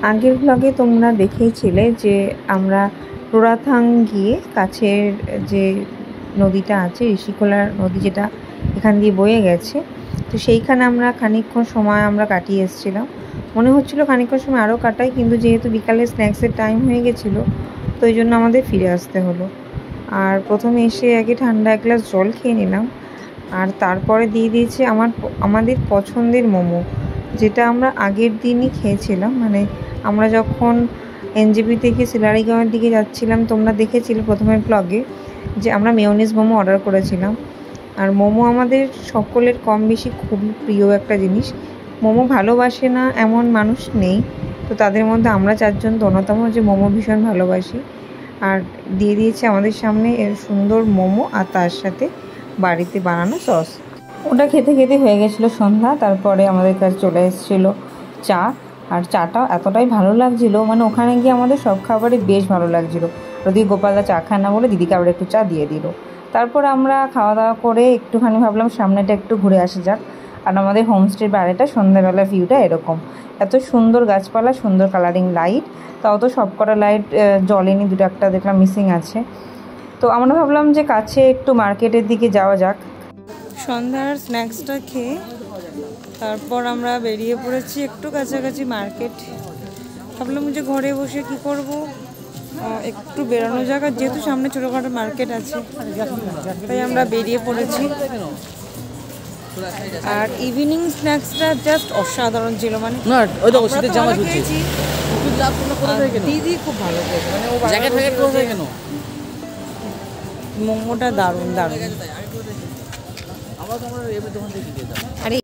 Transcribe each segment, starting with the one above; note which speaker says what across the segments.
Speaker 1: আগের ব্লগে তোমরা দেখেইছিলে যে আমরা রোরাথাং গিয়ে কাছের যে নদীটা আছে ঋষিকোলা নদী, যেটা এখান দিয়ে বয়ে গেছে, তো সেইখানে আমরা খানিকক্ষণ সময় আমরা কাটিয়ে এসেছিলাম। মনে হচ্ছিলো খানিকক্ষণ সময় আরও কাটাই, কিন্তু যেহেতু বিকালে স্ন্যাক্সের টাইম হয়ে গেছিলো তো এই জন্য আমাদের ফিরে আসতে হলো। আর প্রথমে এসে আগে ঠান্ডা এক গ্লাস জল খেয়ে নিলাম, আর তারপরে দিয়ে দিয়েছে আমাদের পছন্দের মোমো, যেটা আমরা আগের দিনই খেয়েছিলাম। মানে আমরা যখন এনজেপি থেকে সিলারিগাঁওয়ের দিকে যাচ্ছিলাম, তোমরা দেখেছিলে প্রথমের ব্লগে যে আমরা মেয়োনিজ মোমো অর্ডার করেছিলাম। আর মোমো আমাদের সকলের কম বেশি খুবই প্রিয় একটা জিনিস। মোমো ভালোবাসে না এমন মানুষ নেই, তো তাদের মধ্যে আমরা চারজন তো অন্যতম যে মোমো ভীষণ ভালোবাসি। আর দিয়ে দিয়েছে আমাদের সামনে এর সুন্দর মোমো, আর তার সাথে বাড়িতে বানানো সস। ওটা খেতে খেতে হয়ে গেছিলো সন্ধ্যা। তারপরে আমাদের কাছে চলে এসেছিলো চা, আর চাটাও এতটাই ভালো লাগছিলো, মানে ওখানে গিয়ে আমাদের সব খাবারই বেশ ভালো লাগছিলো। যদি গোপালদা চা খায় না বলে দিদিকে আবার একটু চা দিয়ে দিল। তারপর আমরা খাওয়া দাওয়া করে একটুখানি ভাবলাম সামনেটা একটু ঘুরে আসা যাক। আর আমাদের হোমস্টের বাইরেটা সন্ধ্যাবেলা ভিউটা এরকম, এত সুন্দর গাছপালা, সুন্দর কালারিং লাইট, তাও তো সব কটা লাইট জ্বলেনি, দুটো একটা দেখলাম মিসিং আছে। তো আমরা ভাবলাম যে কাছে একটু মার্কেটের দিকে যাওয়া যাক। সন্ধ্যার স্ন্যাক্সটা খেয়ে তারপর আমরা বেরিয়ে পড়েছি একটু কাছাকাছি মার্কেট। ভাবলাম যে ঘরে বসে কি করব, একটু বেরোনো জায়গা, যেহেতু সামনে ছোটোখাটো মার্কেট আছে, তাই আমরা বেরিয়ে পড়েছি। আর ইভিনিং স্ন্যাক্সটা জাস্ট অসাধারণ ছিল, মানে দিদি খুব ভালো মোমোটা দারুণ দারুণ। আরে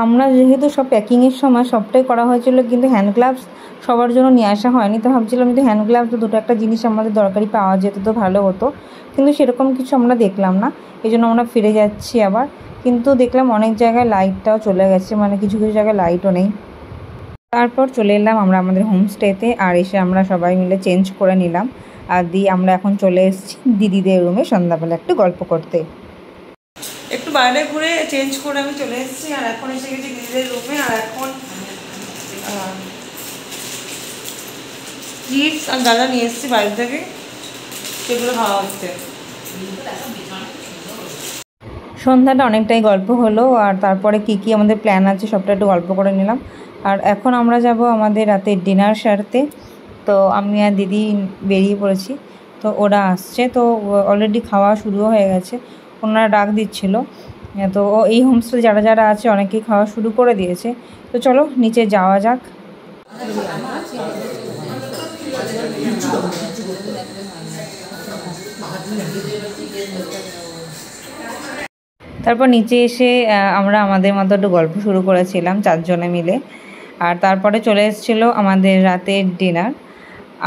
Speaker 1: আমরা যেহেতু সব প্যাকিংয়ের সময় সবটাই করা হয়েছিল, কিন্তু হ্যান্ড গ্লাভস সবার জন্য নিয়ে আসা হয়নি। তো ভাবছিলাম যে হ্যান্ড গ্লাভস দুটো একটা জিনিস আমাদের দরকারি পাওয়া যেত তো ভালো হতো, কিন্তু সেরকম কিছু আমরা দেখলাম না, এই জন্য আমরা ফিরে যাচ্ছি আবার। কিন্তু দেখলাম অনেক জায়গায় লাইটটাও চলে গেছে, মানে কিছু কিছু জায়গায় লাইটও নেই। তারপর চলে এলাম আমরা আমাদের হোমস্টেতে, আর এসে আমরা সবাই মিলে চেঞ্জ করে নিলাম, আর দিয়ে আমরা এখন চলে এসেছি দিদিদের রুমে সন্ধ্যাবেলা একটু গল্প করতে। একটু বাইরে ঘুরে চেঞ্জ করে আমি চলে এসেছি, আর এখন এসে গেছি দিদিদের রুমে। আর এখন চিপস আর গাজা নিয়ে এসেছি বাইরে থেকে, সেগুলো খাওয়া হচ্ছে। সন্ধ্যাটা অনেকটাই গল্প হলো, আর তারপরে কি কি আমাদের প্ল্যান আছে সবটা একটু গল্প করে নিলাম। আর এখন আমরা যাব আমাদের রাতের ডিনার সারতে। তো আমি আর দিদি বেরিয়ে পড়েছি, তো ওরা আসছে, তো অলরেডি খাওয়া শুরুও হয়ে গেছে, ওনারা ডাক দিচ্ছিল। তো এই হোমস্টে যারা যারা আছে অনেকেই খাওয়া শুরু করে দিয়েছে। তো চলো নিচে যাওয়া যাক। তারপর নিচে এসে আমরা আমাদের মতো একটু গল্প শুরু করেছিলাম চারজনে মিলে। আর তারপরে চলে এসেছিলো আমাদের রাতের ডিনার।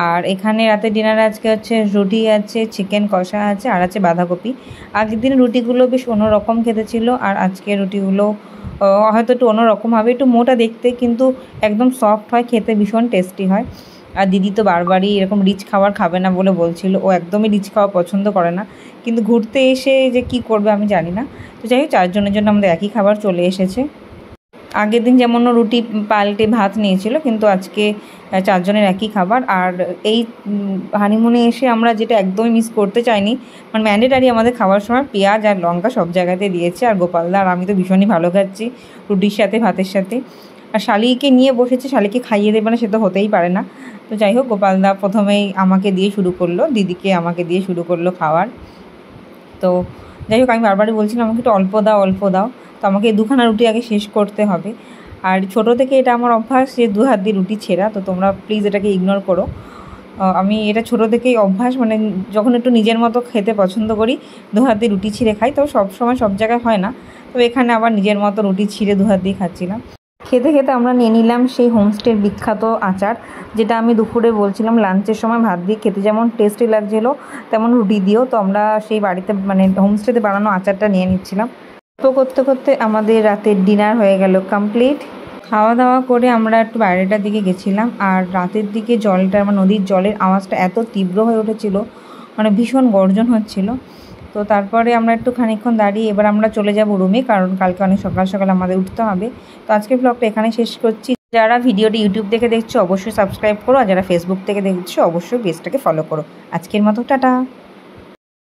Speaker 1: আর এখানে রাতের ডিনারে আজকে হচ্ছে রুটি আছে, চিকেন কষা আছে, আর আছে বাঁধাকপি। আগের দিন রুটিগুলো বেশ অন্যরকম খেতে ছিল, আর আজকে রুটিগুলো হয়তো একটু অন্যরকম হবে, একটু মোটা দেখতে, কিন্তু একদম সফট হয়, খেতে ভীষণ টেস্টি হয়। আর দিদি তো বারবারই এরকম রিচ খাবার খাবে না বলে বলছিল, ও একদমই রিচ খাওয়া পছন্দ করে না, কিন্তু ঘুরতে এসে যে কি করবে আমি জানি না। তো যাই হোক, চারজনের জন্য আমাদের একই খাবার চলে এসেছে। আগের দিন যেমন রুটি পাল্টে ভাত নিয়েছিল, কিন্তু আজকে চারজনের একই খাবার। আর এই হানিমুনে এসে আমরা যেটা একদমই মিস করতে চাইনি, মানে ম্যান্ডেটারি আমাদের খাওয়ার সময় পেঁয়াজ আর লঙ্কা সব জায়গাতে দিয়েছে। আর গোপালদা আর আমি তো ভীষণই ভালো খাচ্ছি রুটির সাথে, ভাতের সাথে। আর শালিকে নিয়ে বসেছে, শালিকে খাইয়ে দেবে না সে তো হতেই পারে না। তো যাই হোক, গোপালদা প্রথমেই আমাকে দিয়ে শুরু করলো, দিদিকে আমাকে দিয়ে শুরু করলো খাওয়ার। তো যাই হোক, আমি বারবারই বলছিলাম আমাকে একটু অল্প দাও অল্প দাও, তো আমাকে দুখানা রুটি আগে শেষ করতে হবে। আর ছোটো থেকে এটা আমার অভ্যাস যে দু হাত দিয়ে রুটি ছেঁড়া, তো তোমরা প্লিজ এটাকে ইগনোর করো। আমি এটা ছোটো থেকেই অভ্যাস, মানে যখন একটু নিজের মতো খেতে পছন্দ করি দু হাত দিয়ে রুটি ছিঁড়ে খাই। তো সব সময় সব জায়গায় হয় না, তবে এখানে আবার নিজের মতো রুটি ছিঁড়ে দু হাত দিয়ে খাচ্ছিলাম। খেতে খেতে আমরা নিয়ে নিলাম সেই হোমস্টের বিখ্যাত আচার, যেটা আমি দুপুরে বলছিলাম লাঞ্চের সময় ভাত দিয়ে খেতে যেমন টেস্টি লাগছিলো তেমন রুটি দিয়েও। তো আমরা সেই বাড়িতে মানে হোমস্টেতে বানানো আচারটা নিয়ে নিচ্ছিলাম। তো করতে করতে আমাদের রাতের ডিনার হয়ে গেল কমপ্লিট। খাওয়া দাওয়া করে আমরা একটু বাইরেটার দিকে গেছিলাম, আর রাতের দিকে জলটা, আমার নদীর জলের আওয়াজটা এত তীব্র হয়ে উঠেছিল, মানে ভীষণ গর্জন হচ্ছিল। তো তারপরে আমরা একটু খানিকক্ষণ দাঁড়িয়ে এবার আমরা চলে যাব রুমে, কারণ কালকে অনেক সকাল সকাল আমাদের উঠতে হবে। তো আজকের ব্লগটা এখানে শেষ করছি। যারা ভিডিওটি ইউটিউব থেকে দেখছো অবশ্যই সাবস্ক্রাইব করো, আর যারা ফেসবুক থেকে দেখছো অবশ্যই পেজটাকে ফলো করো। আজকের মতো টাটা।